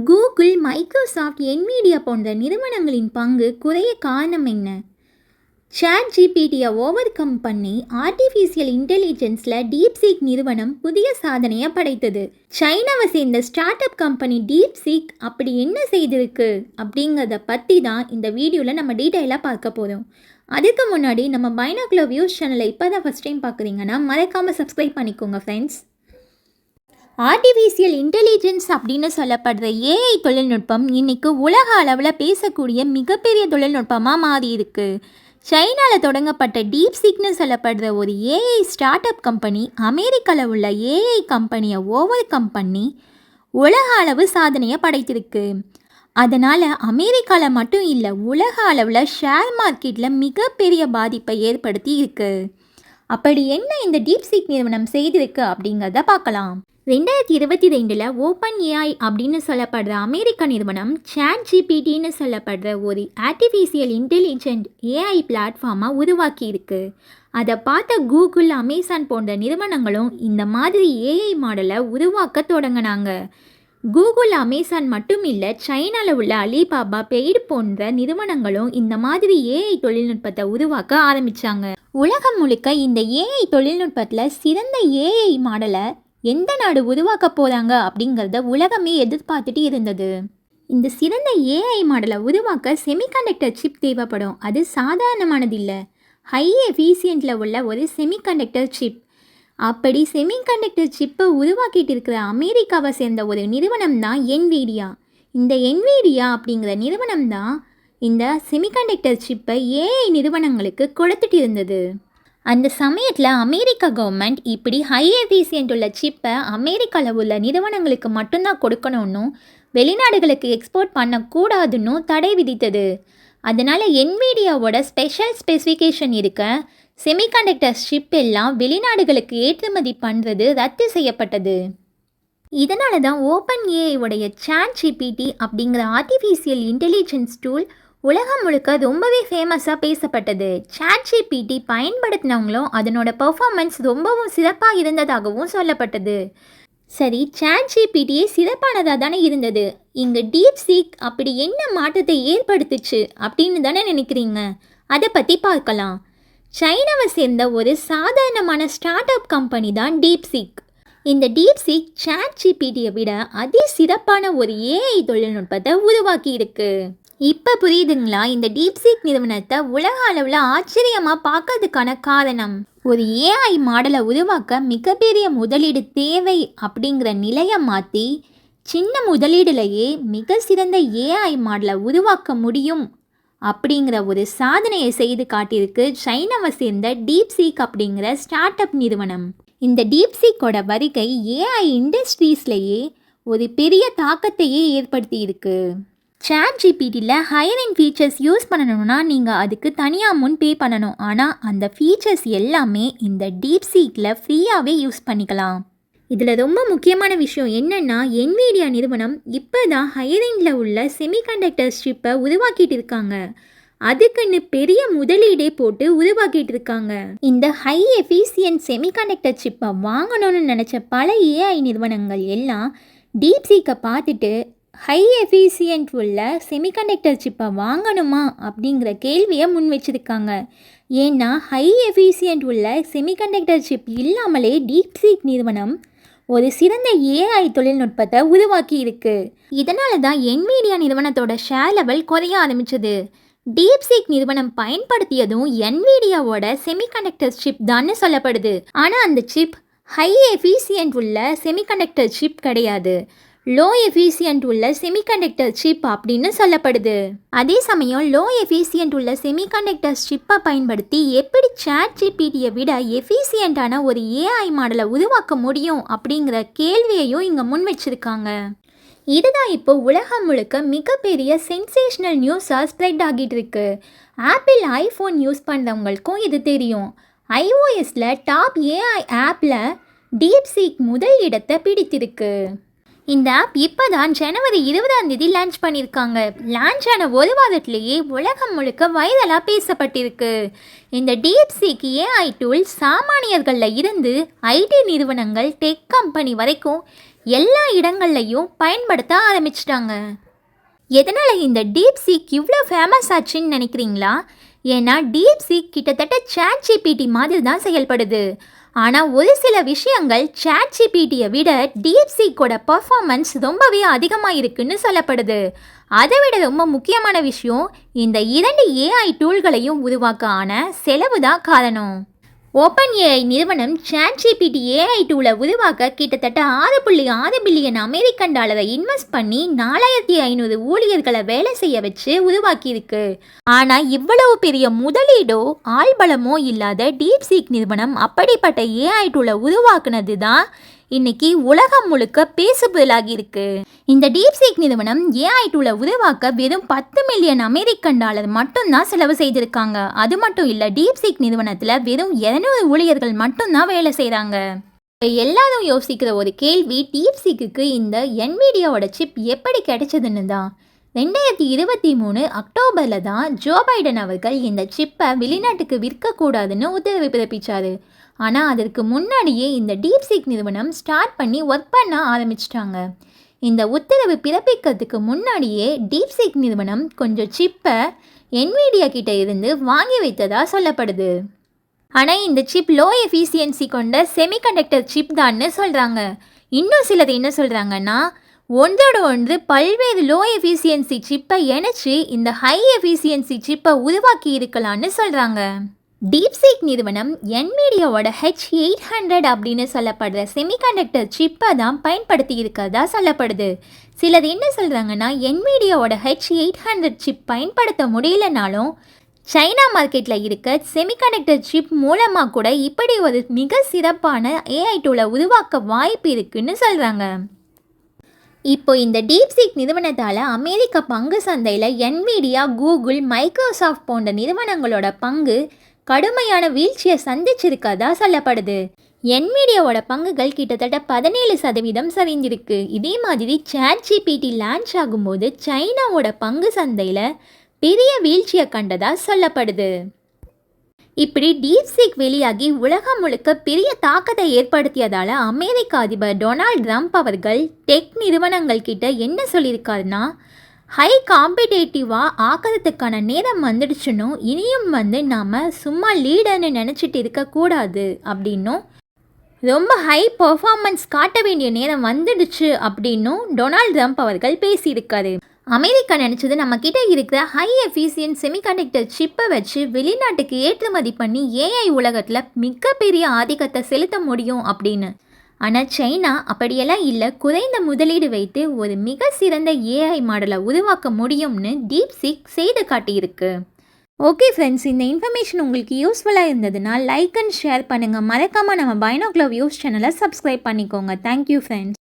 Google, Microsoft, Nvidia போன்ற நிறுவனங்களின் பங்கு குறைய காரணம் என்ன? ChatGPTயை ஓவர் கம் பண்ணி ஆர்டிஃபிஷியல் இன்டெலிஜென்ஸில் டீப்சீக் நிறுவனம் புதிய சாதனையை படைத்தது. சைனாவை சேர்ந்த ஸ்டார்ட் அப் கம்பெனி டீப்சீக் அப்படி என்ன செய்திருக்கு அப்படிங்கிறத பற்றி தான் இந்த வீடியோவில் நம்ம டீட்டெயிலாக பார்க்க போகிறோம். அதுக்கு முன்னாடி நம்ம பைனாகுலர் வியூஸ் சேனலை இப்போ தான் ஃபஸ்ட் டைம் பார்க்குறீங்கன்னா மறக்காமல் சப்ஸ்கிரைப் பண்ணிக்கோங்க ஃப்ரெண்ட்ஸ். ஆர்டிஃபிஷியல் இன்டெலிஜென்ஸ் அப்படின்னு சொல்லப்படுற ஏஐ தொழில்நுட்பம் இன்றைக்கு உலக அளவில் பேசக்கூடிய மிகப்பெரிய தொழில்நுட்பமாக மாறி இருக்கு. சைனாவில் தொடங்கப்பட்ட டீப்சீக்னு சொல்லப்படுற ஒரு ஏஐ ஸ்டார்ட் அப் கம்பெனி அமெரிக்காவில் உள்ள ஏஐ கம்பெனியை ஓவர் கம் பண்ணி உலக அளவு சாதனையை படைத்திருக்கு. அதனால் அமெரிக்காவில் மட்டும் இல்லை, உலக அளவில் ஷேர் மார்க்கெட்டில் மிகப்பெரிய பாதிப்பை ஏற்படுத்தி இருக்கு. அப்படி என்ன இந்த டீப்சீக் நிறுவனம் செய்திருக்கு அப்படிங்கிறத பார்க்கலாம். 2022 ஓப்பன் ஏஐ அப்படின்னு சொல்லப்படுற அமெரிக்க நிறுவனம் ChatGPTன்னு சொல்லப்படுற ஒரு ஆர்டிஃபிஷியல் இன்டெலிஜென்ட் ஏஐ பிளாட்ஃபார்மாக உருவாக்கி இருக்கு. அதை பார்த்த கூகுள், அமேசான் போன்ற நிறுவனங்களும் இந்த மாதிரி ஏஐ மாடலை உருவாக்க தொடங்கினாங்க. கூகுள், அமேசான் மட்டும் இல்லை, சைனாவில் உள்ள அலிபாபா, பெய்டு போன்ற நிறுவனங்களும் இந்த மாதிரி ஏஐ தொழில்நுட்பத்தை உருவாக்க ஆரம்பித்தாங்க. உலகம் முழுக்க இந்த ஏஐ தொழில்நுட்பத்தில் சிறந்த ஏஐ மாடலை எந்த நாடு உருவாக்க போகிறாங்க அப்படிங்கிறத உலகமே எதிர்பார்த்துட்டு இருந்தது. இந்த சிறந்த ஏஐ மாடலை உருவாக்க செமிகண்டக்டர் சிப் தேவைப்படும். அது சாதாரணமானது இல்லை, ஹை எஃபிஷியன்ட்டில் உள்ள ஒரு செமிகண்டக்டர் சிப். அப்படி செமிகண்டக்டர் சிப்பை உருவாக்கிட்டு இருக்கிற அமெரிக்காவை சேர்ந்த ஒரு நிறுவனம் தான் என்விடியா. இந்த என்விடியா அப்படிங்கிற நிறுவனம் தான் இந்த செமிகண்டக்டர் சிப்பை ஏஐ நிறுவனங்களுக்கு கொடுத்துட்டு இருந்தது. அந்த சமயத்தில் அமெரிக்க கவர்மெண்ட் இப்படி ஹை எஃபிஷியன்ட் உள்ள சிப்பை அமெரிக்காவில் உள்ள நிறுவனங்களுக்கு மட்டும்தான் கொடுக்கணும்னு, வெளிநாடுகளுக்கு எக்ஸ்போர்ட் பண்ணக்கூடாதுன்னு தடை விதித்தது. அதனால் என்விடியாவோட ஸ்பெசிஃபிகேஷன் இருக்க செமிகண்டக்டர் சிப் எல்லாம் வெளிநாடுகளுக்கு ஏற்றுமதி பண்ணுறது ரத்து செய்யப்பட்டது. இதனால தான் ஓப்பன் ஏஐ ChatGPT அப்படிங்கிற ஆர்டிஃபிஷியல் இன்டெலிஜென்ஸ் டூல் உலகம் முழுக்க ரொம்பவே ஃபேமஸாக பேசப்பட்டது. ChatGPT பயன்படுத்தினவங்களும் அதனோட பெர்ஃபார்மன்ஸ் ரொம்பவும் சிறப்பாக இருந்ததாகவும் சொல்லப்பட்டது. சரி, ChatGPTயே சிறப்பானதாக தானே இருந்தது, இங்கே டீப்சீக் அப்படி என்ன மாற்றத்தை ஏற்படுத்துச்சு அப்படின்னு தானே நினைக்கிறீங்க? அதை பற்றி பார்க்கலாம். சைனாவை சேர்ந்த ஒரு சாதாரணமான ஸ்டார்ட் அப் கம்பெனி தான் டீப்சீக். இந்த டீப்சீக் ChatGPTயை விட அதி சிறப்பான ஒரு ஏஐ தொழில்நுட்பத்தை உருவாக்கி இருக்கு. இப்போ புரியுதுங்களா இந்த டீப்சீக் நிறுவனத்தை உலக அளவில் ஆச்சரியமாக பார்க்கறதுக்கான காரணம்? ஒரு ஏஐ மாடலை உருவாக்க மிகப்பெரிய முதலீடு தேவை அப்படிங்கிற நிலையை மாற்றி சின்ன முதலீடுலேயே மிக சிறந்த ஏஐ மாடலை உருவாக்க முடியும் அப்படிங்கிற ஒரு சாதனையை செய்து காட்டியிருக்கு சைனாவை சேர்ந்த டீப்சீக் அப்படிங்கிற ஸ்டார்ட் அப் நிறுவனம். இந்த டீப்சீக்கோட வருகை ஏஐ இண்டஸ்ட்ரீஸ்லேயே ஒரு பெரிய தாக்கத்தையே ஏற்படுத்தி இருக்கு. ChatGPTயில் ஹையர் அண்ட் ஃபீச்சர்ஸ் யூஸ் பண்ணணும்னா நீங்கள் அதுக்கு தனியாக அமௌண்ட் பே பண்ணணும். ஆனால் அந்த ஃபீச்சர்ஸ் எல்லாமே இந்த டீப்சீக்கில் ஃப்ரீயாகவே யூஸ் பண்ணிக்கலாம். இதில் ரொம்ப முக்கியமான விஷயம் என்னென்னா, என்விடியா நிறுவனம் இப்போ தான் ஹையர் எண்டில் உள்ள செமிகண்டக்டர் சிப்பை உருவாக்கிட்டு இருக்காங்க. அதுக்குன்னு பெரிய முதலீடே போட்டு உருவாக்கிட்டு இருக்காங்க. இந்த ஹை எஃபிஷியன்ட் செமிகண்டக்டர் சிப்பை வாங்கணும்னு நினச்ச பல ஏஐ நிறுவனங்கள் எல்லாம் டீப்சீக்கை பார்த்துட்டு ஹை எஃபிஷியன்ட் உள்ள செமிகண்டக்டர் சிப்பை வாங்கணுமா அப்படிங்கிற கேள்வியை முன் வச்சுருக்காங்க. ஏன்னா ஹை எஃபிஷியன்ட் உள்ள செமிகண்டக்டர் சிப் இல்லாமலே டீப்சீக் நிறுவனம் ஒரு சிறந்த ஏஐ தொழில்நுட்பத்தை உருவாக்கி இருக்கு. இதனால தான் என்விடியா நிறுவனத்தோட ஷேர் லெவல் குறைய ஆரம்பிச்சது. டீப்சீக் நிறுவனம் பயன்படுத்தியதும் என்விடியாவோட செமிகண்டக்டர் சிப் தான் சொல்லப்படுது. ஆனால் அந்த சிப் ஹை எஃபிஷியன்ட் உள்ள செமிகண்டக்டர் சிப் கிடையாது, லோ எஃபிஷியன்ட் உள்ள செமிகண்டக்டர் சிப் அப்படின்னு சொல்லப்படுது. அதே சமயம் லோ எஃபிஷியன்ட் உள்ள செமிகண்டக்டர் சிப்பை பயன்படுத்தி எப்படி ChatGPTயை விட எஃபிஷியண்டான ஒரு ஏஐ மாடலை உருவாக்க முடியும் அப்படிங்கிற கேள்வியையும் இங்கே முன் வச்சிருக்காங்க. இதுதான் இப்போ உலகம் முழுக்க மிகப்பெரிய சென்சேஷனல் நியூஸாக ஸ்ப்ரெட் ஆகிட்டு இருக்கு. ஆப்பிள் ஐஃபோன் யூஸ் பண்ணுறவங்களுக்கும் இது தெரியும். iOSல டாப் ஏஐ ஆப்பில் டீப்சீக் முதல் இடத்தை பிடித்திருக்கு. இந்த ஆப் இப்போ தான் ஜனவரி 20 லான்ச் பண்ணியிருக்காங்க. லான்ச் ஆன ஒரு வாரத்திலேயே உலகம் முழுக்க வைரலாக பேசப்பட்டிருக்கு. இந்த டீப்சீக் ஏஐ டூல் சாமானியர்களில் இருந்து ஐடி நிறுவனங்கள், டெக் கம்பெனி வரைக்கும் எல்லா இடங்கள்லையும் பயன்படுத்த ஆரம்பிச்சிட்டாங்க. எதனால் இந்த டீப்சீக் இவ்வளோ ஃபேமஸ் ஆச்சுன்னு நினைக்கிறீங்களா? ஏன்னா டீப்சீக் கிட்டத்தட்ட ChatGPT மாதிரி தான் செயல்படுது. ஆனால் ஒரு சில விஷயங்கள் ChatGPTயை விட டீப்சீக்கோட பர்ஃபார்மன்ஸ் ரொம்பவே அதிகமாக இருக்குன்னு சொல்லப்படுது. அதை விட ரொம்ப முக்கியமான விஷயம், இந்த 2 AI டூல்களையும் உருவாக்க ஆன செலவு தான் காரணம். OpenAI நிறுவனம் ChatGPT AI டூலை உருவாக்க கிட்டத்தட்ட 6.6 பில்லியன் அமெரிக்கன் டாலரை இன்வெஸ்ட் பண்ணி 4500 ஊழியர்களை வேலை செய்ய வச்சு உருவாக்கியிருக்கு. ஆனால் இவ்வளவு பெரிய முதலீடோ ஆள்பலமோ இல்லாத டீப்சீக் நிறுவனம் அப்படிப்பட்ட AI டூலை உருவாக்குனது தான் இன்னைக்கு உலகம் முழுக்க பேசுபொருளாகி இருக்கு. இந்த டீப்சீக் நிறுவனம் AI டூலை உருவாக்க வெறும் 10 மில்லியன் அமெரிக்கன் டாலர் மட்டும்தான் செலவு செய்திருக்காங்க. அது மட்டும் இல்லை, டீப்சீக் நிறுவனத்தில் வெறும் 200 ஊழியர்கள் மட்டும்தான் வேலை செய்கிறாங்க. எல்லாரும் யோசிக்கிற ஒரு கேள்வி, டீப்சீக்கு இந்த NVIDIAவோட சிப் எப்படி கிடைச்சதுன்னு தான். 2023 அக்டோபரில் தான் ஜோ பைடன் அவர்கள் இந்த சிப்பை வெளிநாட்டுக்கு விற்கக்கூடாதுன்னு உத்தரவு பிறப்பிச்சாரு. ஆனால் அதற்கு முன்னாடியே இந்த டீப்சீக் நிறுவனம் ஸ்டார்ட் பண்ணி ஒர்க் பண்ண ஆரம்பிச்சிட்டாங்க. இந்த உத்தரவு பிறப்பிக்கிறதுக்கு முன்னாடியே டீப்சீக் நிறுவனம் கொஞ்சம் சிப்பை NVIDIA கிட்ட இருந்து வாங்கி வைத்ததா சொல்லப்படுது. ஆனால் இந்த சிப் லோ எஃபிஷியன்சி கொண்ட செமிகண்டக்டர் சிப் தான்னு சொல்கிறாங்க. இன்னும் சிலர் என்ன சொல்கிறாங்கன்னா, ஒன்றோடு ஒன்று பல்வேறு லோ எஃபிஷியன்சி சிப்பை இணைச்சி இந்த ஹை எஃபிஷியன்சி சிப்பை உருவாக்கி இருக்கலான்னு சொல்கிறாங்க. டீப்சீக் நிறுவனம் NVIDIAவோட H800 அப்படின்னு சொல்லப்படுற செமிகண்டக்டர் சிப்பை தான் பயன்படுத்தி இருக்கிறதா சொல்லப்படுது. சிலர் என்ன சொல்கிறாங்கன்னா, NVIDIAவோட H800 சிப் பயன்படுத்த முடியலனாலும் சைனா மார்க்கெட்டில் இருக்க செமிகண்டக்டர் சிப் மூலமாக கூட இப்படி ஒரு மிக சிறப்பான AI டூலை உருவாக்க வாய்ப்பு இருக்குன்னு சொல்கிறாங்க. இப்போ இந்த டீப்சீக் நிறுவனத்தால் அமெரிக்க பங்கு சந்தையில் NVIDIA, கூகுள், மைக்ரோசாஃப்ட் போன்ற நிறுவனங்களோட பங்கு கடுமையான வீழ்ச்சியை சந்திச்சிருக்கதா சொல்லப்படுது. NVIDIAவோட பங்குகள் கிட்டத்தட்ட 17% சரிஞ்சிருக்கு. இதே மாதிரி ChatGPT லான்ச் ஆகும்போது சைனாவோட பங்கு சந்தையில் பெரிய வீழ்ச்சியை கண்டதா சொல்லப்படுது. இப்படி டீப்சீக் வெளியாகி உலகம் முழுக்க பெரிய தாக்கத்தை ஏற்படுத்தியதால் அமெரிக்க அதிபர் டொனால்ட் ட்ரம்ப் அவர்கள் டெக் நிறுவனங்கள் கிட்ட என்ன சொல்லியிருக்காருன்னா, ஹை காம்படேட்டிவாக ஆக்கிறதுக்கான நேரம் வந்துடுச்சுன்னும், இனியும் நாம் சும்மா லீடர்னு நினச்சிட்டு இருக்கக்கூடாது அப்படின்னும், ரொம்ப ஹை பர்ஃபார்மன்ஸ் காட்ட வேண்டிய நேரம் வந்துடுச்சு அப்படின்னும் டொனால்ட் ட்ரம்ப் அவர்கள் பேசியிருக்காரு. அமெரிக்கா நினச்சது நம்மக்கிட்ட இருக்கிற ஹை எஃபிஷியன்ட் செமிகண்டக்டர் சிப்பை வச்சு வெளிநாட்டுக்கு ஏற்றுமதி பண்ணி AI உலகத்தில் மிகப்பெரிய ஆதிக்கத்தை செலுத்த முடியும் அப்படின்னு. ஆனால் சைனா அப்படியெல்லாம் இல்லை, குறைந்த முதலீடு வைத்து ஒரு மிக சிறந்த AI மாடலை உருவாக்க முடியும்னு டீப்சீக் செய்து காட்டியிருக்கு. ஓகே ஃப்ரெண்ட்ஸ், இந்த இன்ஃபர்மேஷன் உங்களுக்கு யூஸ்ஃபுல்லாக இருந்ததுன்னா லைக் அண்ட் ஷேர் பண்ணுங்கள். மறக்காமல் நம்ம பைனோகுலர் வியூஸ் சேனலை சப்ஸ்கிரைப் பண்ணிக்கோங்க. Thank you friends.